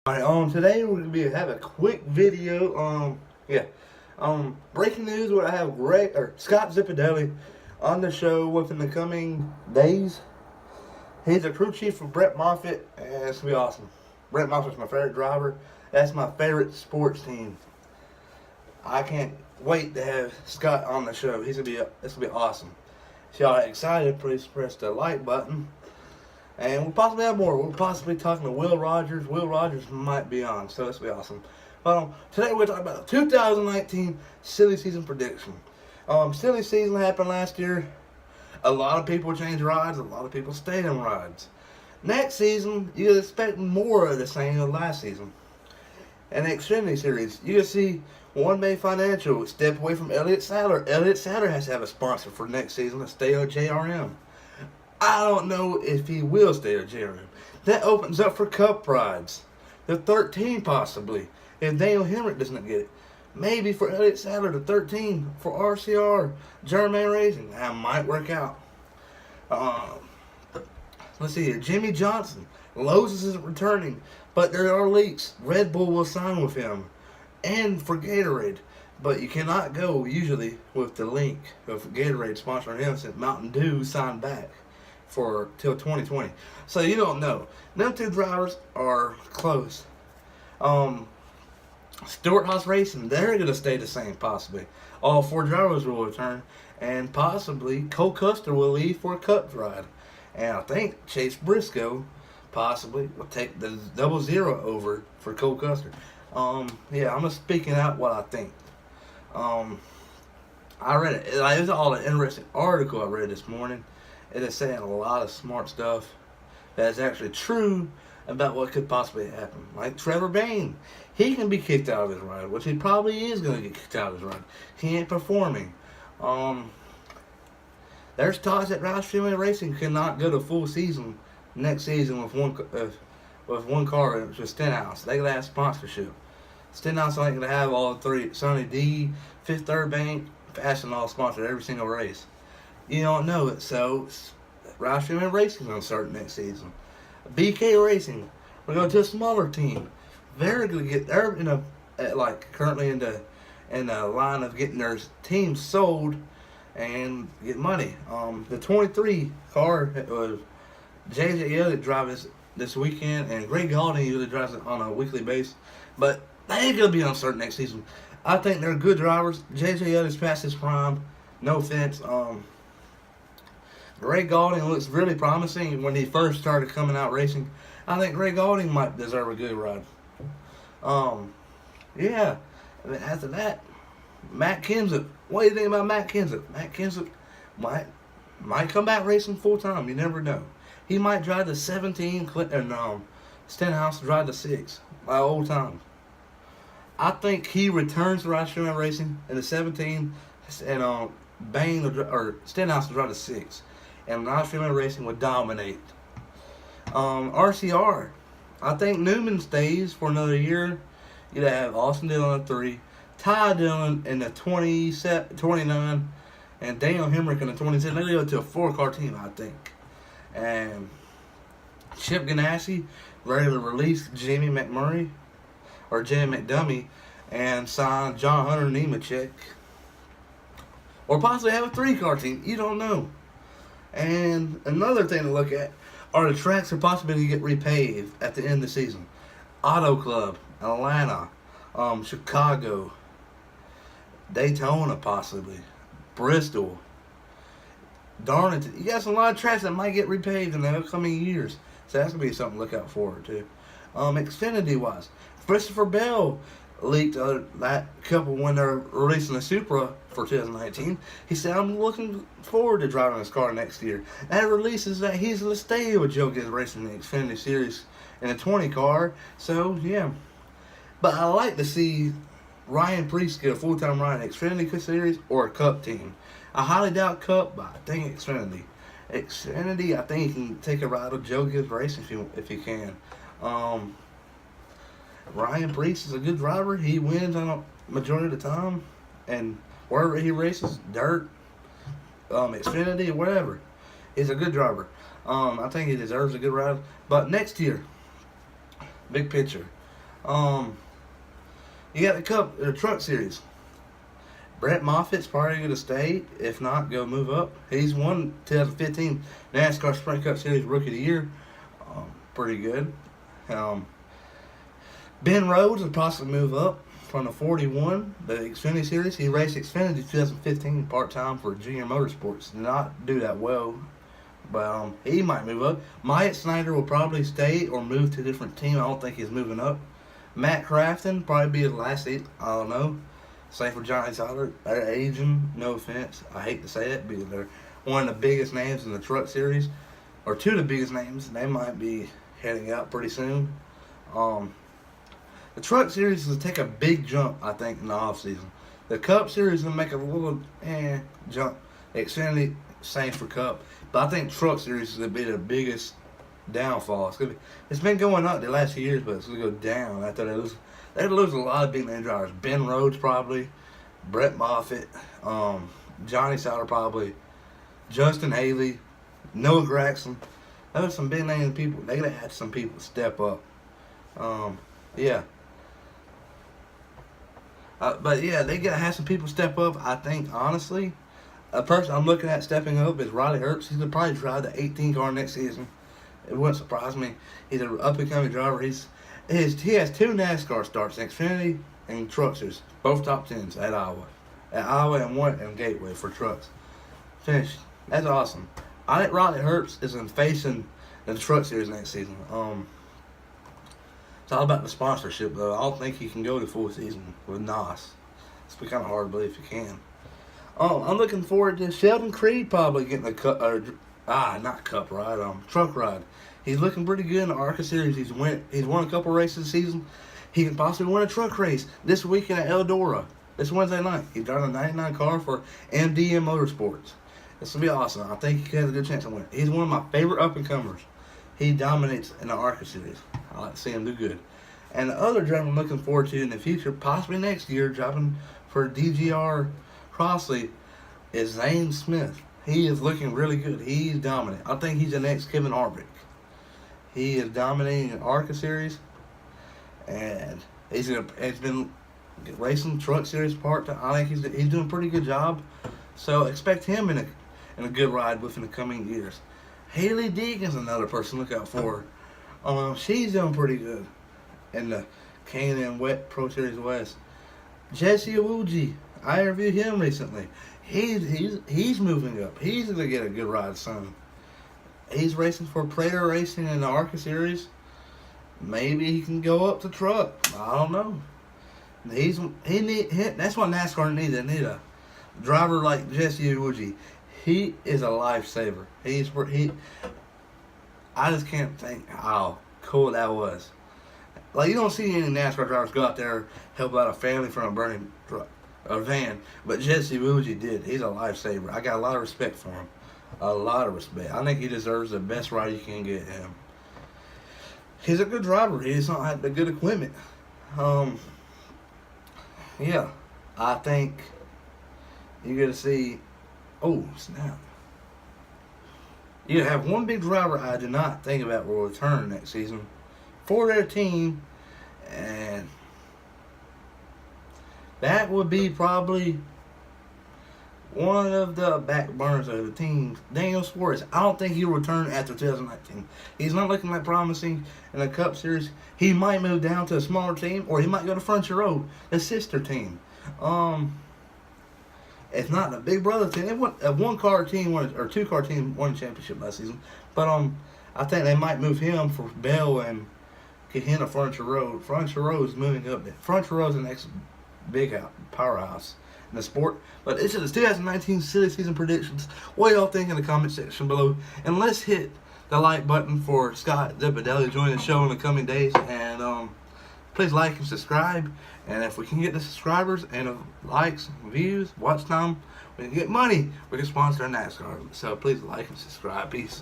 Alright, today we're gonna have a quick video. Breaking news. What I have Scott Zipadelli on the show within the coming days. He's a crew chief for Brett Moffitt, and it's gonna be awesome. Brett Moffitt's my favorite driver. That's my favorite sports team. I can't wait to have Scott on the show. This gonna be awesome. If y'all are excited, please press the like button. And we'll possibly have more. We're possibly talking to Will Rogers. Will Rogers might be on, so this will be awesome. Today we're talking about the 2019 silly season prediction. Silly season happened last year. A lot of people changed rides. A lot of people stayed in rides. Next season, you expect more of the same as last season. And the Xfinity Series, you can see One Bay Financial step away from Elliott Sadler. Elliott Sadler has to have a sponsor for next season to stay on JRM. I don't know if he will stay at JRM. That opens up for Cup rides. The 13 possibly. If Daniel Hemrick doesn't get it. Maybe for Elliott Sadler, the 13 for RCR, German Racing. That might work out. Let's see here. Jimmy Johnson. Lowe's isn't returning. But there are leaks. Red Bull will sign with him. And for Gatorade. But you cannot go usually with the link of Gatorade sponsoring him since Mountain Dew signed back for till 2020. So you don't know. Them two drivers are close. Stewart Haas Racing, they're going to stay the same possibly. All four drivers will return. And possibly Cole Custer will leave for a Cup ride. And I think Chase Briscoe possibly will take the 00 over for Cole Custer. I'm just speaking out what I think. I read it. It was all an interesting article I read this morning. It is saying a lot of smart stuff that's actually true about what could possibly happen. Like Trevor Bayne, he can be kicked out of his ride, which he probably is going to get kicked out of his ride. He ain't performing. There's talks that Roush Fenway Racing cannot go to full season next season with one car, which is Stenhouse. They gotta have sponsorship. Stenhouse ain't gonna have all three. Sonny D, Fifth Third Bank, Fashion all sponsored every single race. You don't know it, so Roush Fenway Racing is gonna start next season. BK Racing, we're going to a smaller team. They're currently in the line of getting their team sold and get money. The 23 car was JJ Elliott drives this weekend, and Greg Galding usually drives it on a weekly basis. But they ain't gonna be uncertain next season. I think they're good drivers. JJ Elliott's past his prime. No offense. Greg Galding looks really promising when he first started coming out racing. I think Greg Galding might deserve a good ride. And then after that, Matt Kenseth. What do you think about Matt Kenseth? Matt Kenseth might come back racing full time. You never know. He might drive the 17 and Stenhouse drive the 6 by old time. I think he returns to Roush Fenway Racing in the 17 and Bain or Stenhouse will drive the 6. And Roush Fenway Racing would dominate. RCR. I think Newman stays for another year. You'd have Austin Dillon at 3, Ty Dillon in the 29, and Daniel Hemrick in the 27. They go to a 4-car team, I think. And Chip Ganassi ready to release Jamie McMurray or Jamie McDummy and sign John Hunter Nemechek. Or possibly have a 3-car team. You don't know. And another thing to look at are the tracks that possibly to get repaved at the end of the season. Auto Club, Atlanta, Chicago, Daytona possibly, Bristol, Darlington. You got a lot of tracks that might get repaved in the upcoming years. So that's going to be something to look out for too. Xfinity-wise, Christopher Bell leaked that couple when they're releasing the Supra for 2019. He said, I'm looking forward to driving this car next year. That releases that he's going to stay with Joe Gibbs Racing in the Xfinity Series in a 20 car. So, yeah. But I like to see Ryan Preece get a full-time ride in Xfinity Series or a Cup team. I highly doubt Cup, but I think Xfinity. Xfinity, I think he can take a ride with Joe Gibbs Racing if he can. Ryan Preece is a good driver. He wins on a majority of the time. And wherever he races, dirt, Xfinity, or whatever, he's a good driver. I think he deserves a good ride. But next year, big picture, You got the Truck Series. Brett Moffitt's probably going to stay. If not, go move up. He's won 2015 NASCAR Sprint Cup Series Rookie of the Year. Pretty good. Ben Rhodes will possibly move up from the 41, the Xfinity Series. He raced Xfinity 2015 part-time for Junior Motorsports. Did not do that well, but he might move up. Myatt Snyder will probably stay or move to a different team. I don't think he's moving up. Matt Crafton probably be his last season. I don't know. Same for Johnny Sauter. They're aging. No offense. I hate to say that because they're one of the biggest names in the Truck Series, or two of the biggest names. They might be heading out pretty soon. The Truck Series will take a big jump, I think, in the offseason. The Cup Series will make a little jump. Xfinity, same for Cup. But I think Truck Series is going to be the biggest downfall. It's been going up the last few years, but it's going to go down after they lose. They're going to lose a lot of big name drivers. Ben Rhodes probably, Brett Moffitt, Johnny Sauter probably, Justin Haley, Noah Gragson. Those are some big name people. They're going to have some people step up. Yeah. But yeah, they gotta have some people step up. I think honestly, a person I'm looking at stepping up is Riley Herbst. He's gonna probably drive the 18 car next season. It wouldn't surprise me. He's an up and coming driver. He has 2 NASCAR starts, Xfinity and Truck Series, both top 10s at Iowa and one in Gateway for trucks. Finished. That's awesome. I think Riley Herbst is facing the Truck Series next season. It's all about the sponsorship, though. I don't think he can go to full season with NOS. It's kind of hard to believe he can. I'm looking forward to Sheldon Creed probably getting a truck ride. He's looking pretty good in the ARCA Series. He's won a couple races this season. He can possibly win a truck race this weekend at Eldora. This Wednesday night. He's driving a 99 car for MDM Motorsports. This will be awesome. I think he has a good chance to win. He's one of my favorite up-and-comers. He dominates in the ARCA Series. I like to see him do good. And the other driver I'm looking forward to in the future, possibly next year, driving for DGR Crossley, is Zane Smith. He is looking really good. He's dominant. I think he's the next Kevin Harvick. He is dominating the ARCA Series, and he's been racing Truck Series part-time. I think he's doing a pretty good job. So expect him in a good ride within the coming years. Haley Deegan's another person to look out for. She's doing pretty good in the K&N Wet Pro Series West. Jesse Iwuji, I interviewed him recently. He's moving up. He's gonna get a good ride soon. He's racing for Prater Racing in the ARCA Series. Maybe he can go up to truck. I don't know. That's what NASCAR needs. They need a driver like Jesse Iwuji. He is a lifesaver. I just can't think how cool that was. Like, you don't see any NASCAR drivers go out there help out a family from a burning truck, a van, but Jesse Iwuji did. He's a lifesaver. I got a lot of respect for him. A lot of respect. I think he deserves the best ride you can get him. He's a good driver. He just don't have the good equipment. Yeah, I think you're going to see... Oh, snap. You have one big driver I do not think about will return next season for their team, and that would be probably one of the back burners of the team, Daniel Suarez. I don't think he'll return after 2019. He's not looking that promising in the Cup Series. He might move down to a smaller team, or he might go to Frontier Road, the sister team. It's not a big brother team. A one-car team or two-car team won the championship last season. But I think they might move him for Bell and get him to Frontier Road. Frontier Road is moving up there. Frontier Road is the next big powerhouse in the sport. But it's the 2019 silly season predictions. What y'all think in the comment section below? And let's hit the like button for Scott Zipadelli to join the show in the coming days. And please like and subscribe. And if we can get the subscribers and likes, views, watch time, we can get money. We can sponsor NASCAR. So please like and subscribe. Peace.